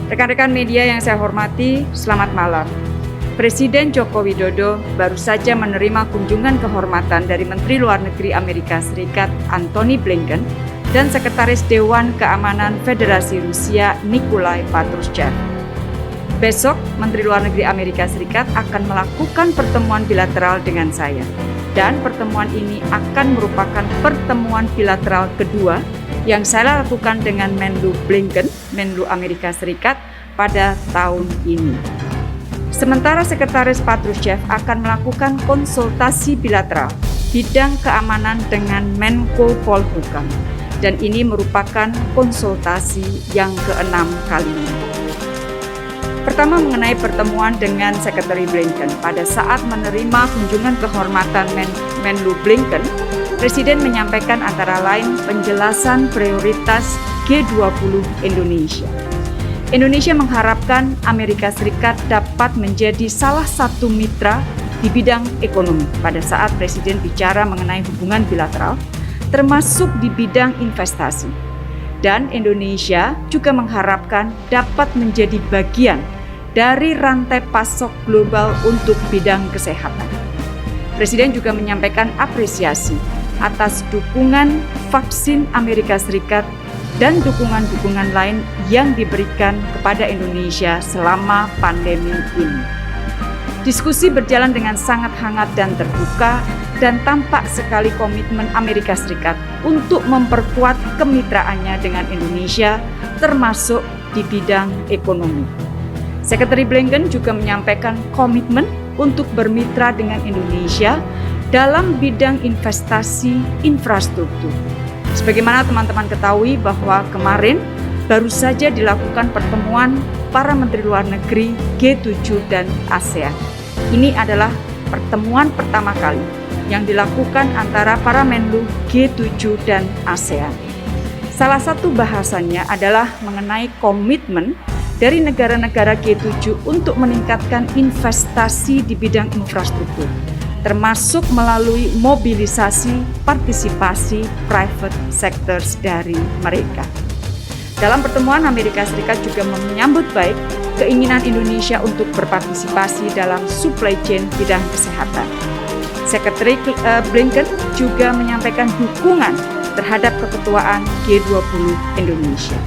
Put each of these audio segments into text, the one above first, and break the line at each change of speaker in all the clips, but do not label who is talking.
Rekan-rekan media yang saya hormati, selamat malam. Presiden Joko Widodo baru saja menerima kunjungan kehormatan dari Menteri Luar Negeri Amerika Serikat Antony Blinken dan Sekretaris Dewan Keamanan Federasi Rusia Nikolai Patrushev. Besok, Menteri Luar Negeri Amerika Serikat akan melakukan pertemuan bilateral dengan saya. Dan pertemuan ini akan merupakan pertemuan bilateral kedua yang saya lakukan dengan Menlu Blinken, Menlu Amerika Serikat, pada tahun ini. Sementara Sekretaris Patrushev akan melakukan konsultasi bilateral bidang keamanan dengan Menko Polhukam, dan ini merupakan konsultasi yang ke-6 kalinya. Pertama, mengenai pertemuan dengan Sekretari Blinken. Pada saat menerima kunjungan kehormatan Menlu Blinken, Presiden menyampaikan antara lain penjelasan prioritas G20 Indonesia. Indonesia mengharapkan Amerika Serikat dapat menjadi salah satu mitra di bidang ekonomi pada saat Presiden bicara mengenai hubungan bilateral, termasuk di bidang investasi. Dan Indonesia juga mengharapkan dapat menjadi bagian dari rantai pasok global untuk bidang kesehatan. Presiden juga menyampaikan apresiasi atas dukungan vaksin Amerika Serikat dan dukungan-dukungan lain yang diberikan kepada Indonesia selama pandemi ini. Diskusi berjalan dengan sangat hangat dan terbuka, dan tampak sekali komitmen Amerika Serikat untuk memperkuat kemitraannya dengan Indonesia, termasuk di bidang ekonomi. Sekretari Blinken juga menyampaikan komitmen untuk bermitra dengan Indonesia dalam bidang investasi infrastruktur. Sebagaimana teman-teman ketahui bahwa kemarin baru saja dilakukan pertemuan para Menteri Luar Negeri G7 dan ASEAN. Ini adalah pertemuan pertama kali yang dilakukan antara para Menlu G7 dan ASEAN. Salah satu bahasannya adalah mengenai komitmen dari negara-negara G7 untuk meningkatkan investasi di bidang infrastruktur, termasuk melalui mobilisasi partisipasi private sectors dari mereka. Dalam pertemuan, Amerika Serikat juga menyambut baik keinginan Indonesia untuk berpartisipasi dalam supply chain bidang kesehatan. Sekretari Blinken juga menyampaikan dukungan terhadap keketuaan G20 Indonesia.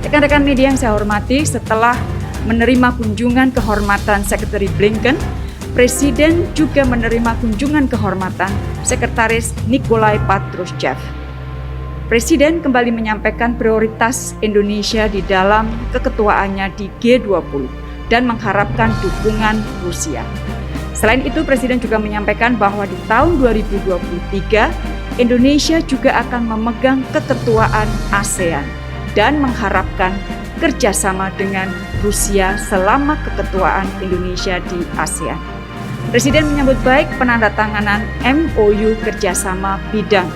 Rekan-rekan media yang saya hormati, setelah menerima kunjungan kehormatan Sekretari Blinken, Presiden juga menerima kunjungan kehormatan Sekretaris Nikolai Patrushev. Presiden kembali menyampaikan prioritas Indonesia di dalam keketuaannya di G20 dan mengharapkan dukungan Rusia. Selain itu, Presiden juga menyampaikan bahwa di tahun 2023, Indonesia juga akan memegang keketuaan ASEAN dan mengharapkan kerjasama dengan Rusia selama keketuaan Indonesia di ASEAN. Presiden menyambut baik penandatanganan MOU kerjasama bidang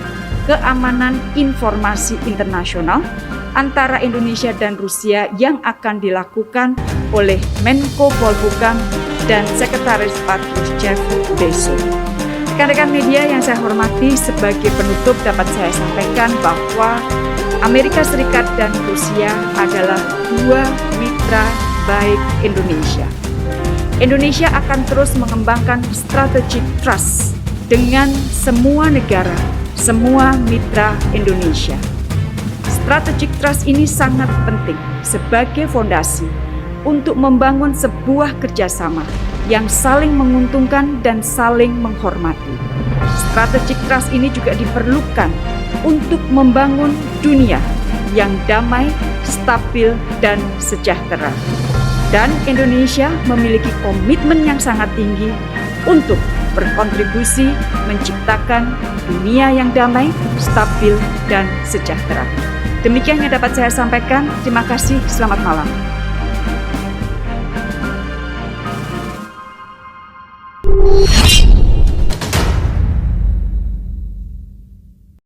keamanan informasi internasional antara Indonesia dan Rusia yang akan dilakukan oleh Menko Polhukam dan Sekretaris Patrushev besok. Rekan-rekan media yang saya hormati, sebagai penutup dapat saya sampaikan bahwa Amerika Serikat dan Rusia adalah dua mitra baik Indonesia. Indonesia akan terus mengembangkan strategic trust dengan semua negara, semua mitra Indonesia. Strategic trust ini sangat penting sebagai fondasi untuk membangun sebuah kerjasama yang saling menguntungkan dan saling menghormati. Strategic trust ini juga diperlukan untuk membangun dunia yang damai, stabil, dan sejahtera. Dan Indonesia memiliki komitmen yang sangat tinggi untuk berkontribusi menciptakan dunia yang damai, stabil, dan sejahtera. Demikian yang dapat saya sampaikan. Terima kasih, selamat malam.